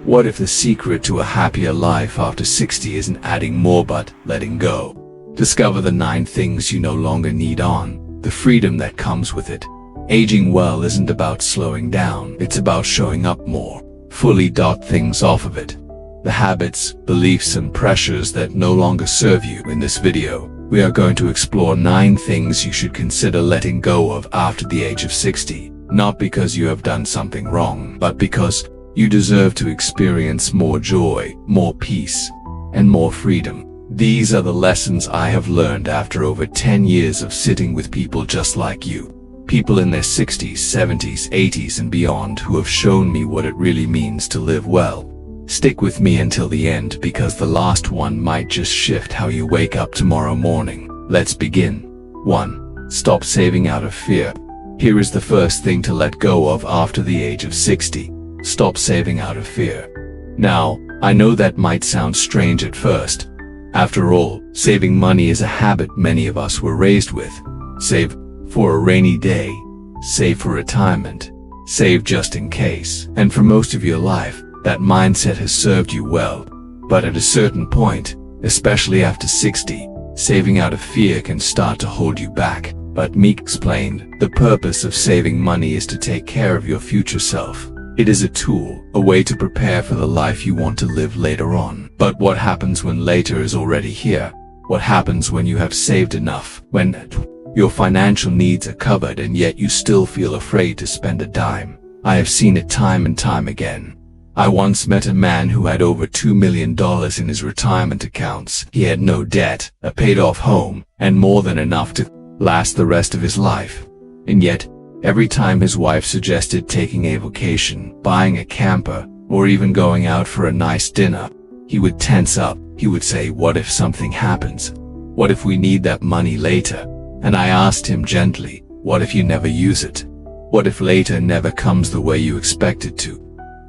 What if the secret to a happier life after 60 isn't adding more but letting go? Discover the 9 things you no longer need on, the freedom that comes with it. Aging well isn't about slowing down, it's about showing up more fully. Things off of it. The habits, beliefs, and pressures that no longer serve you. In this video, we are going to explore 9 things you should consider letting go of after the age of 60, not because you have done something wrong, but because you deserve to experience more joy, more peace, and more freedom. These are the lessons I have learned after over 10 years of sitting with people just like you. People in their 60s, 70s, 80s, and beyond who have shown me what it really means to live well. Stick with me until the end because the last one might just shift how you wake up tomorrow morning. Let's begin. 1. Stop saving out of fear. Here is the first thing to let go of after the age of 60. Stop saving out of fear. Now, I know that might sound strange at first. After all, saving money is a habit many of us were raised with. Save for a rainy day. Save for retirement. Save just in case. And for most of your life, that mindset has served you well. But at a certain point, especially after 60, saving out of fear can start to hold you back. But Meek explained, the purpose of saving money is to take care of your future self. It is a tool, a way to prepare for the life you want to live later on. But what happens when later is already here? What happens when you have saved enough, when your financial needs are covered and yet you still feel afraid to spend a dime? I have seen it time and time again. I once met a man who had over $2 million in his retirement accounts. He had no debt, a paid-off home, and more than enough to last the rest of his life. And yet, every time his wife suggested taking a vacation, buying a camper, or even going out for a nice dinner, he would tense up. He would say, "What if something happens? What if we need that money later?" And I asked him gently, "What if you never use it? What if later never comes the way you expect it to?"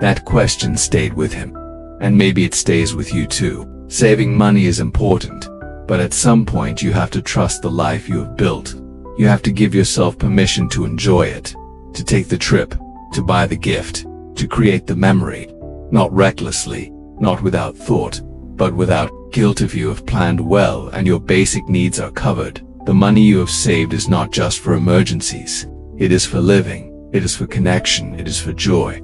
That question stayed with him. And maybe it stays with you too. Saving money is important, but at some point you have to trust the life you have built. You have to give yourself permission to enjoy it, to take the trip, to buy the gift, to create the memory. Not recklessly, not without thought, but without guilt. If you have planned well and your basic needs are covered, the money you have saved is not just for emergencies. It is for living, it is for connection, it is for joy.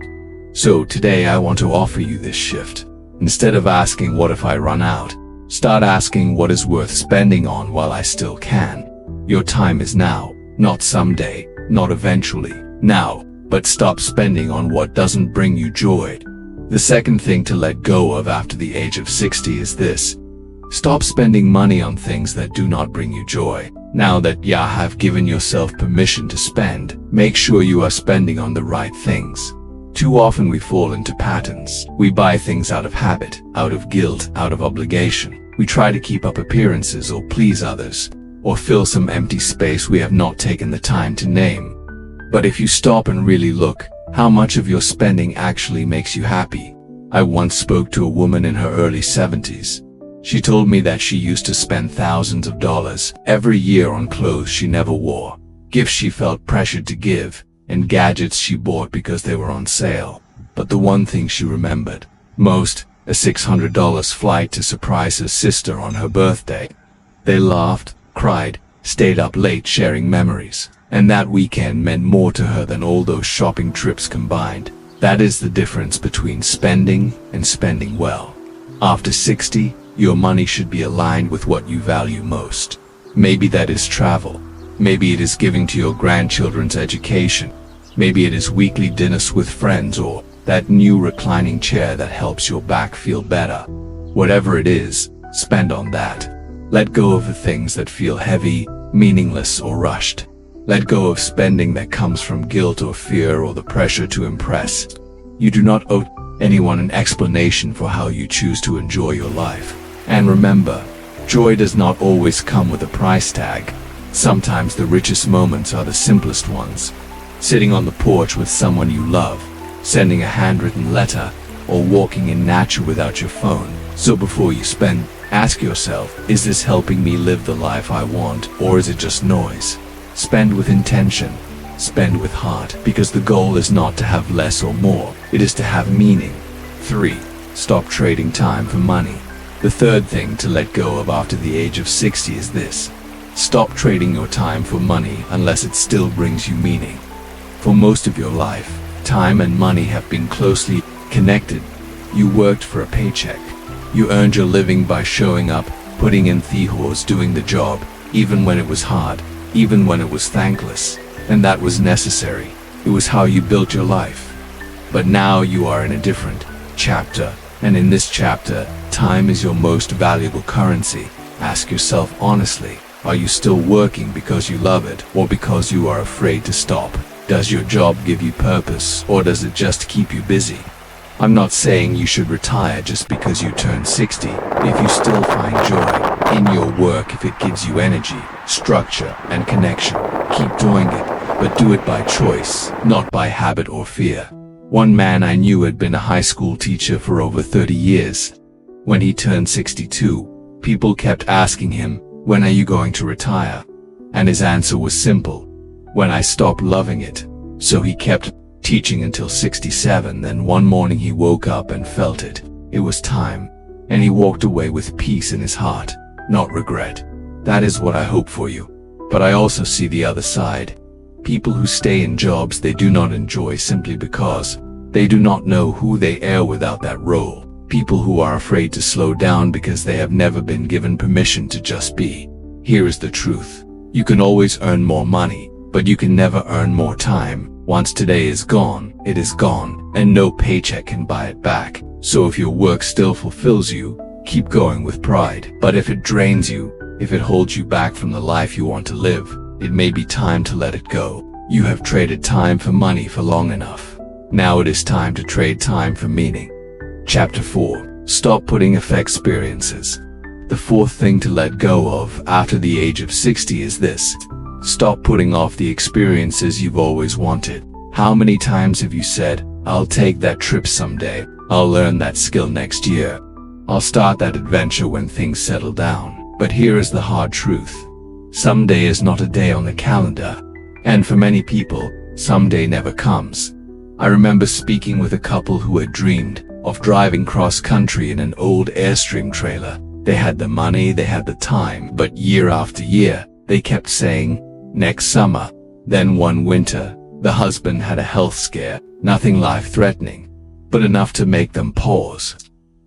So today I want to offer you this shift. Instead of asking, "What if I run out?" start asking, "What is worth spending on while I still can?" Your time is now, not someday, not eventually, now. But stop spending on what doesn't bring you joy. The second thing to let go of after the age of 60 is this. Stop spending money on things that do not bring you joy. Now that you have given yourself permission to spend, make sure you are spending on the right things. Too often we fall into patterns. We buy things out of habit, out of guilt, out of obligation. We try to keep up appearances or please others, or fill some empty space we have not taken the time to name. But if you stop and really look, how much of your spending actually makes you happy? I once spoke to a woman in her early 70s. She told me that she used to spend thousands of dollars every year on clothes she never wore, gifts she felt pressured to give, and gadgets she bought because they were on sale. But the one thing she remembered most, a $600 flight to surprise her sister on her birthday. They laughed, cried, stayed up late sharing memories, and that weekend meant more to her than all those shopping trips combined. That is the difference between spending and spending well. After 60, your money should be aligned with what you value most. Maybe that is travel. Maybe it is giving to your grandchildren's education. Maybe it is weekly dinners with friends, or that new reclining chair that helps your back feel better. Whatever it is, spend on that. Let go of the things that feel heavy, meaningless, or rushed. Let go of spending that comes from guilt or fear or the pressure to impress. You do not owe anyone an explanation for how you choose to enjoy your life. And remember, joy does not always come with a price tag. Sometimes the richest moments are the simplest ones. Sitting on the porch with someone you love, sending a handwritten letter, or walking in nature without your phone. So before you spend, ask yourself, is this helping me live the life I want, or is it just noise? Spend with intention. Spend with heart, because the goal is not to have less or more, it is to have meaning. 3. Stop trading time for money. The third thing to let go of after the age of 60 is this. Stop trading your time for money unless it still brings you meaning. For most of your life, time and money have been closely connected. You worked for a paycheck. You earned your living by showing up, putting in the hours, doing the job, even when it was hard, even when it was thankless. And that was necessary. It was how you built your life. But now you are in a different chapter, and in this chapter, time is your most valuable currency. Ask yourself honestly, are you still working because you love it, or because you are afraid to stop? Does your job give you purpose, or does it just keep you busy? I'm not saying you should retire just because you turn 60. If you still find joy in your work, if it gives you energy, structure, and connection, keep doing it, but do it by choice, not by habit or fear. One man I knew had been a high school teacher for over 30 years. When he turned 62, people kept asking him, "When are you going to retire?" And his answer was simple: "When I stop loving it." So he kept teaching until 67. Then one morning he woke up and felt it. It was time. And he walked away with peace in his heart, not regret. That is what I hope for you. But I also see the other side. People who stay in jobs they do not enjoy simply because they do not know who they are without that role. People who are afraid to slow down because they have never been given permission to just be. Here is the truth. You can always earn more money, but you can never earn more time. Once today is gone, it is gone, and no paycheck can buy it back. So if your work still fulfills you, keep going with pride. But if it drains you, if it holds you back from the life you want to live, it may be time to let it go. You have traded time for money for long enough. Now it is time to trade time for meaning. Chapter 4. Stop putting off experiences. The fourth thing to let go of after the age of 60 is this. Stop putting off the experiences you've always wanted. How many times have you said, "I'll take that trip someday, I'll learn that skill next year, I'll start that adventure when things settle down"? But here is the hard truth. Someday is not a day on the calendar. And for many people, someday never comes. I remember speaking with a couple who had dreamed of driving cross-country in an old Airstream trailer. They had the money, they had the time, but year after year, they kept saying, "Next summer." Then one winter, the husband had a health scare, nothing life-threatening, but enough to make them pause.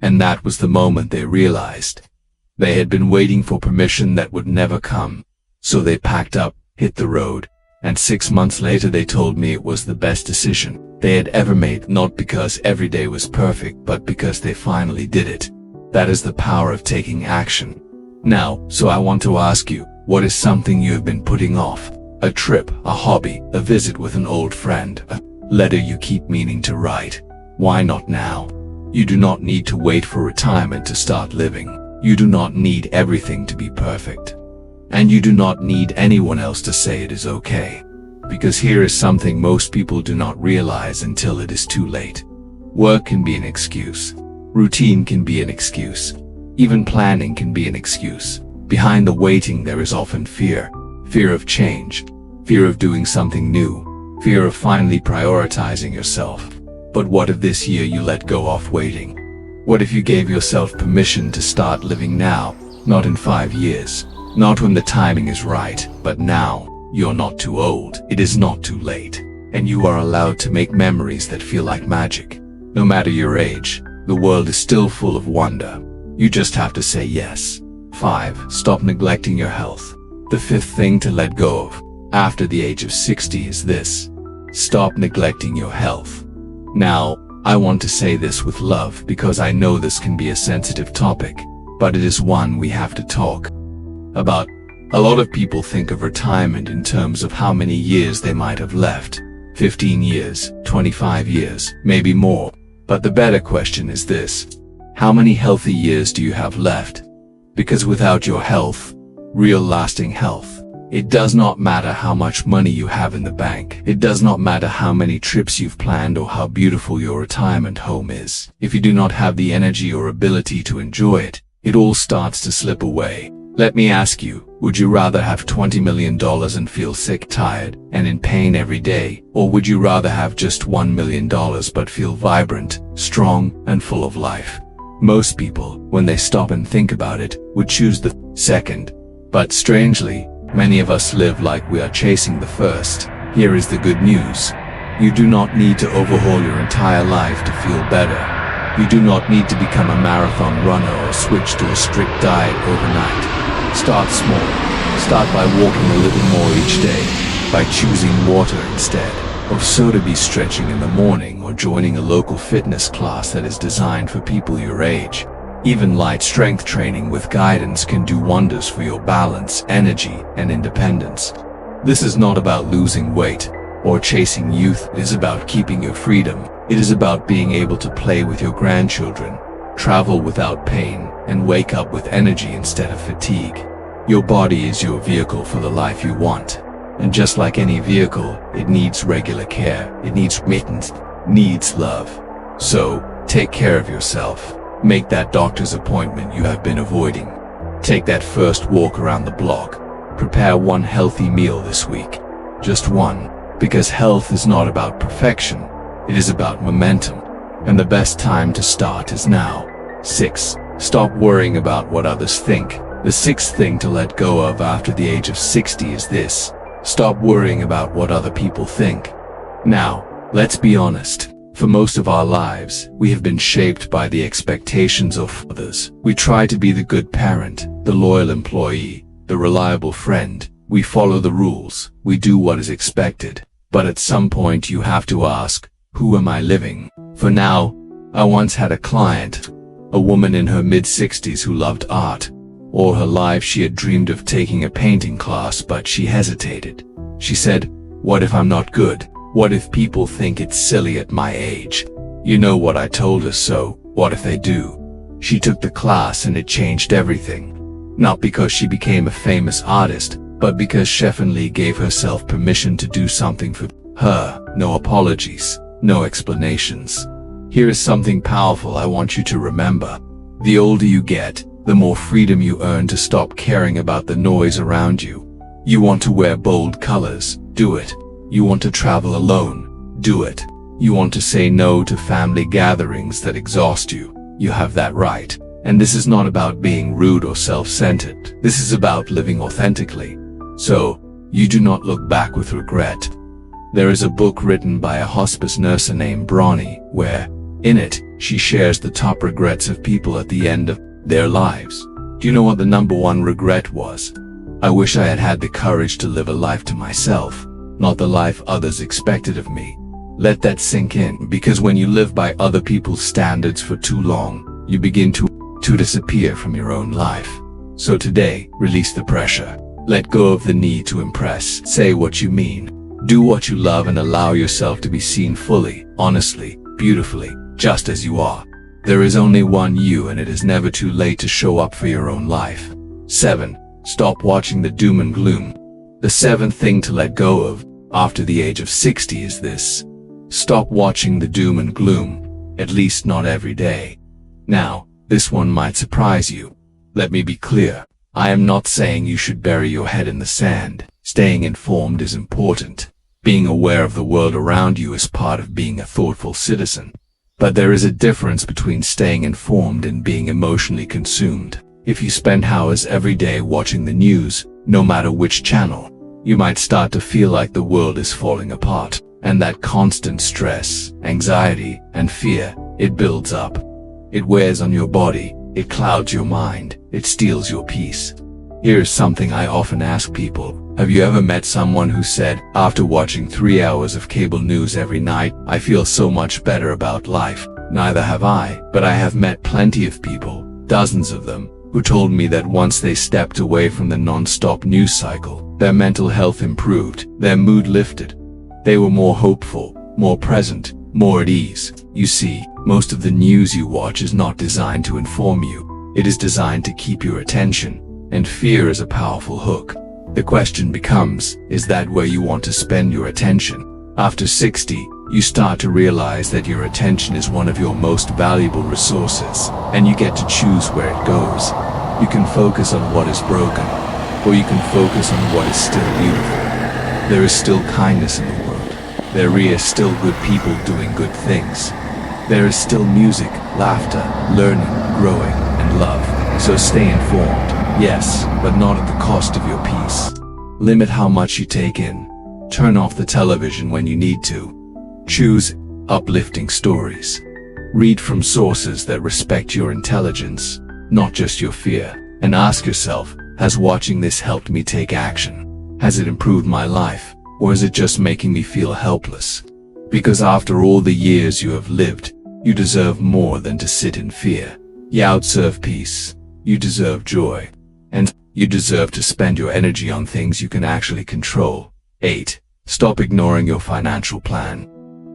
And that was the moment they realized. They had been waiting for permission that would never come. So they packed up, hit the road, and 6 months later they told me it was the best decision they had ever made, not because every day was perfect, but because they finally did it. That is the power of taking action. Now, so I want to ask you, what is something you have been putting off? A trip, a hobby, a visit with an old friend, a letter you keep meaning to write. Why not now? You do not need to wait for retirement to start living. You do not need everything to be perfect. And you do not need anyone else to say it is okay. Because here is something most people do not realize until it is too late. Work can be an excuse. Routine can be an excuse. Even planning can be an excuse. Behind the waiting there is often fear. Fear of change. Fear of doing something new. Fear of finally prioritizing yourself. But what if this year you let go of waiting? What if you gave yourself permission to start living now, not in 5 years, not when the timing is right, but now? You're not too old, it is not too late, and you are allowed to make memories that feel like magic. No matter your age, the world is still full of wonder. You just have to say yes. 5. Stop neglecting your health. The fifth thing to let go of after the age of 60 is this. Stop neglecting your health. Now, I want to say this with love because I know this can be a sensitive topic, but it is one we have to talk about. A lot of people think of retirement in terms of how many years they might have left. 15 years, 25 years, maybe more. But the better question is this. How many healthy years do you have left? Because without your health, real lasting health, it does not matter how much money you have in the bank. It does not matter how many trips you've planned or how beautiful your retirement home is. If you do not have the energy or ability to enjoy it, it all starts to slip away. Let me ask you, Would you rather have $20 million and feel sick, tired, and in pain every day? Or would you rather have just $1 million but feel vibrant, strong, and full of life? Most people, when they stop and think about it, would choose the second. But strangely, many of us live like we are chasing the first. Here is the good news. You do not need to overhaul your entire life to feel better. You do not need to become a marathon runner or switch to a strict diet overnight. Start small. Start by walking a little more each day, by choosing water instead of soda, be stretching in the morning, or joining a local fitness class that is designed for people your age. Even light strength training with guidance can do wonders for your balance, energy, and independence. This is not about losing weight or chasing youth. It is about keeping your freedom. It is about being able to play with your grandchildren, travel without pain, and wake up with energy instead of fatigue. Your body is your vehicle for the life you want. And just like any vehicle, it needs regular care. It needs maintenance, needs love. So, take care of yourself. Make that doctor's appointment you have been avoiding. Take that first walk around the block. Prepare one healthy meal this week. Just one. Because health is not about perfection. It is about momentum. And the best time to start is now. 6. Stop worrying about what others think. The sixth thing to let go of after the age of 60 is this. Stop worrying about what other people think. Now, let's be honest. For most of our lives, we have been shaped by the expectations of others. We try to be the good parent, the loyal employee, the reliable friend. We follow the rules. We do what is expected. But at some point you have to ask, who am I living for now? I once had a client, a woman in her mid-60s who loved art. All her life she had dreamed of taking a painting class, but she hesitated. She said, "What if I'm not good? What if people think it's silly at my age?" You know what I told her? So, what if they do? She took the class and it changed everything. Not because she became a famous artist, but because Stefan Lee gave herself permission to do something for her. No apologies, no explanations. Here is something powerful I want you to remember. The older you get, the more freedom you earn to stop caring about the noise around you. You want to wear bold colors? Do it. You want to travel alone? Do it. You want to say no to family gatherings that exhaust you? You have that right. And this is not about being rude or self-centered. This is about living authentically. So, you do not look back with regret. There is a book written by a hospice nurse named Bronnie, where, in it, she shares the top regrets of people at the end of their lives. Do you know what the number one regret was? I wish I had had the courage to live a life to myself, not the life others expected of me. Let that sink in, because when you live by other people's standards for too long, you begin to disappear from your own life. So today, release the pressure. Let go of the need to impress. Say what you mean. Do what you love and allow yourself to be seen fully, honestly, beautifully, just as you are. There is only one you, and it is never too late to show up for your own life. 7. Stop watching the doom and gloom. The seventh thing to let go of after the age of 60 is this. Stop watching the doom and gloom, at least not every day. Now, this one might surprise you. Let me be clear. I am not saying you should bury your head in the sand. Staying informed is important. Being aware of the world around you is part of being a thoughtful citizen. But there is a difference between staying informed and being emotionally consumed. If you spend hours every day watching the news, no matter which channel, you might start to feel like the world is falling apart. And that constant stress, anxiety, and fear, it builds up. It wears on your body, it clouds your mind, it steals your peace. Here's something I often ask people. Have you ever met someone who said, after watching 3 hours of cable news every night, I feel so much better about life? Neither have I, but I have met plenty of people, dozens of them, who told me that once they stepped away from the non-stop news cycle, their mental health improved, their mood lifted. They were more hopeful, more present, more at ease. You see, most of the news you watch is not designed to inform you. It is designed to keep your attention, and fear is a powerful hook. The question becomes, is that where you want to spend your attention? After 60, you start to realize that your attention is one of your most valuable resources, and you get to choose where it goes. You can focus on what is broken, or you can focus on what is still beautiful. There is still kindness in the world. There is still good people doing good things. There is still music, laughter, learning, growing, and love. So stay informed, yes, but not at the cost of your peace. Limit how much you take in. Turn off the television when you need to. Choose uplifting stories. Read from sources that respect your intelligence, not just your fear. And ask yourself, has watching this helped me take action? Has it improved my life, or is it just making me feel helpless? Because after all the years you have lived, you deserve more than to sit in fear. You outserve peace. You deserve joy. And you deserve to spend your energy on things you can actually control. 8. Stop ignoring your financial plan.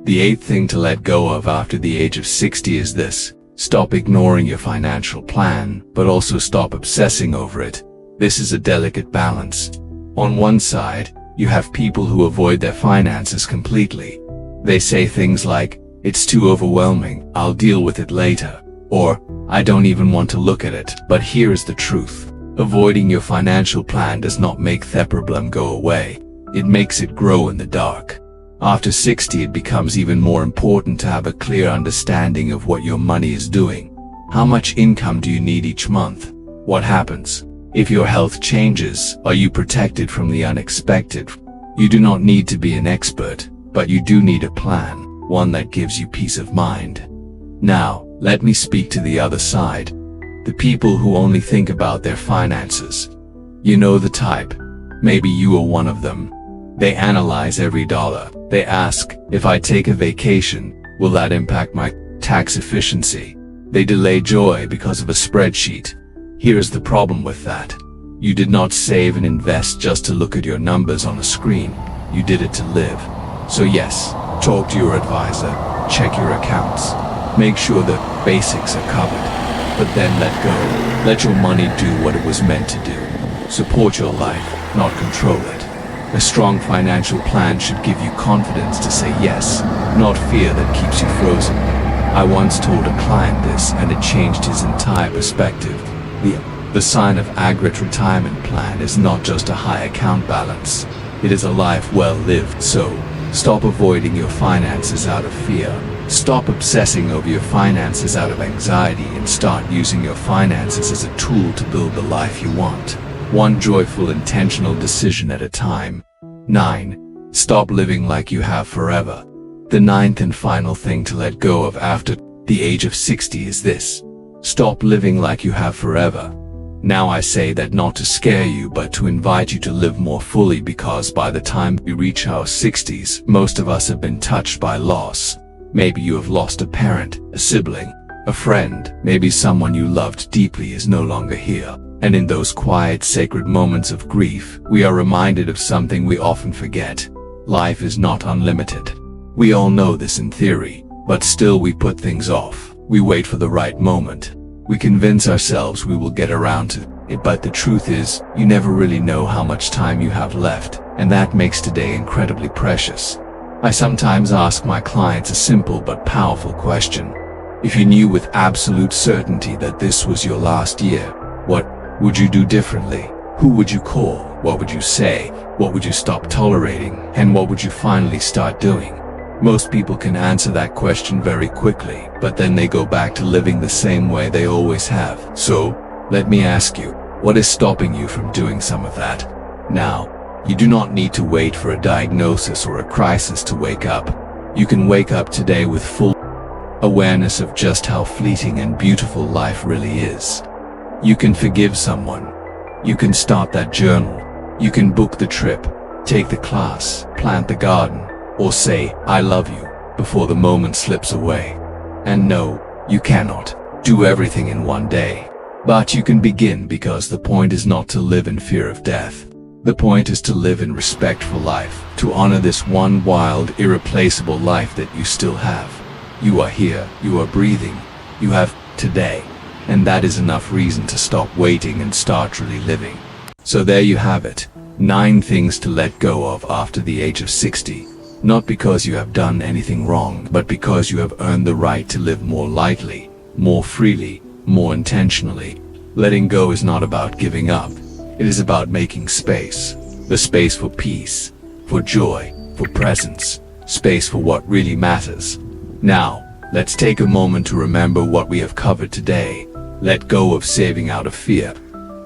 The 8th thing to let go of after the age of 60 is this. Stop ignoring your financial plan, but also stop obsessing over it. This is a delicate balance. On one side, you have people who avoid their finances completely. They say things like, "It's too overwhelming, I'll deal with it later," or, "I don't even want to look at it." But here is the truth. Avoiding your financial plan does not make the problem go away. It makes it grow in the dark. After 60, it becomes even more important to have a clear understanding of what your money is doing. How much income do you need each month? What happens if your health changes? Are you protected from the unexpected? You do not need to be an expert, but you do need a plan, one that gives you peace of mind. Now, let me speak to the other side. The people who only think about their finances. You know the type. Maybe you are one of them. They analyze every dollar. They ask, if I take a vacation, will that impact my tax efficiency? They delay joy because of a spreadsheet. Here's the problem with that. You did not save and invest just to look at your numbers on a screen. You did it to live. So yes, talk to your advisor, check your accounts, make sure the basics are covered, but then let go. Let your money do what it was meant to do. Support your life, not control it. A strong financial plan should give you confidence to say yes, not fear that keeps you frozen. I once told a client this and it changed his entire perspective. The sign of a great retirement plan is not just a high account balance. It is a life well lived. So, stop avoiding your finances out of fear. Stop obsessing over your finances out of anxiety and start using your finances as a tool to build the life you want. One joyful, intentional decision at a time. 9. Stop living like you have forever. The 9th and final thing to let go of after the age of 60 is this. Stop living like you have forever. Now I say that not to scare you but to invite you to live more fully, because by the time we reach our 60s, most of us have been touched by loss. Maybe you have lost a parent, a sibling, a friend. Maybe someone you loved deeply is no longer here. And in those quiet, sacred moments of grief, we are reminded of something we often forget. Life is not unlimited. We all know this in theory, but still we put things off. We wait for the right moment. We convince ourselves we will get around to it, but the truth is, you never really know how much time you have left, and that makes today incredibly precious. I sometimes ask my clients a simple but powerful question. If you knew with absolute certainty that this was your last year, what would you do differently? Who would you call? What would you say? What would you stop tolerating? And what would you finally start doing? Most people can answer that question very quickly, but then they go back to living the same way they always have. So, let me ask you, what is stopping you from doing some of that? Now, you do not need to wait for a diagnosis or a crisis to wake up. You can wake up today with full awareness of just how fleeting and beautiful life really is. You can forgive someone. You can start that journal. You can book the trip, take the class, plant the garden, or say, "I love you," before the moment slips away. And no, you cannot do everything in one day. But you can begin, because the point is not to live in fear of death. The point is to live in respect for life, to honor this one wild, irreplaceable life that you still have. You are here, you are breathing, you have today. And that is enough reason to stop waiting and start really living. So there you have it. 9 things to let go of after the age of 60. Not because you have done anything wrong, but because you have earned the right to live more lightly, more freely, more intentionally. Letting go is not about giving up. It is about making space. The space for peace, for joy, for presence, space for what really matters. Now, let's take a moment to remember what we have covered today. Let go of saving out of fear.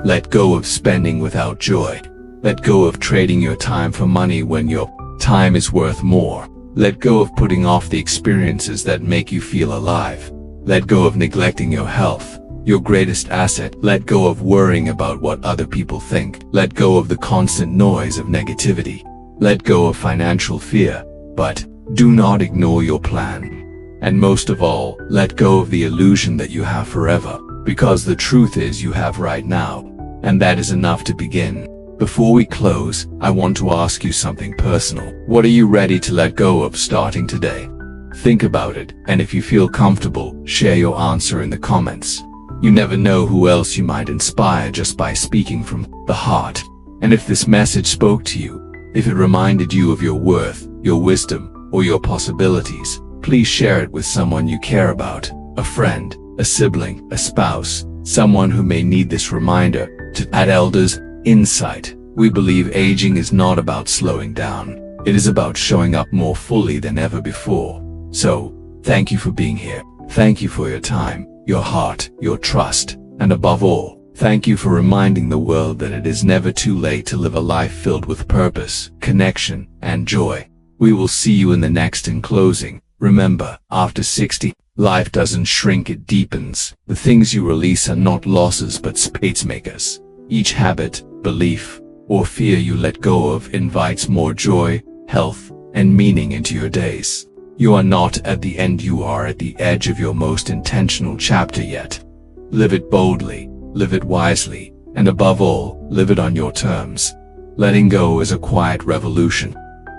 Let go of spending without joy. Let go of trading your time for money when your time is worth more. Let go of putting off the experiences that make you feel alive. Let go of neglecting your health, your greatest asset. Let go of worrying about what other people think. Let go of the constant noise of negativity. Let go of financial fear, but do not ignore your plan. And most of all, let go of the illusion that you have forever, because the truth is you have right now, and that is enough to begin. Before we close, I want to ask you something personal. What are you ready to let go of starting today? Think about it, and if you feel comfortable, share your answer in the comments. You never know who else you might inspire just by speaking from the heart. And if this message spoke to you, if it reminded you of your worth, your wisdom, or your possibilities, please share it with someone you care about, a friend, a sibling, a spouse, someone who may need this reminder. At Elders Insight, we believe aging is not about slowing down. It is about showing up more fully than ever before. So, thank you for being here. Thank you for your time, your heart, your trust, and above all, thank you for reminding the world that it is never too late to live a life filled with purpose, connection, and joy. We will see you in the next. In closing, remember, after 60, life doesn't shrink, it deepens. The things you release are not losses but space makers. Each habit, belief, or fear you let go of invites more joy, health, and meaning into your days. You are not at the end, you are at the edge of your most intentional chapter yet. Live it boldly, live it wisely, and above all, live it on your terms. Letting go is a quiet revolution.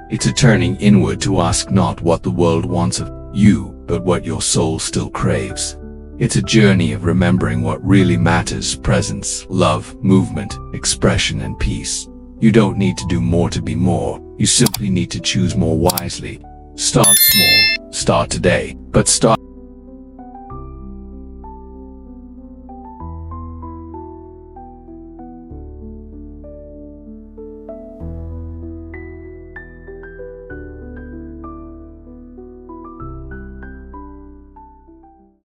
It's a turning inward to ask not what the world wants of you, but what your soul still craves. It's a journey of remembering what really matters: presence, love, movement, expression, and peace. You don't need to do more to be more. You simply need to choose more wisely. Start small, start today, but start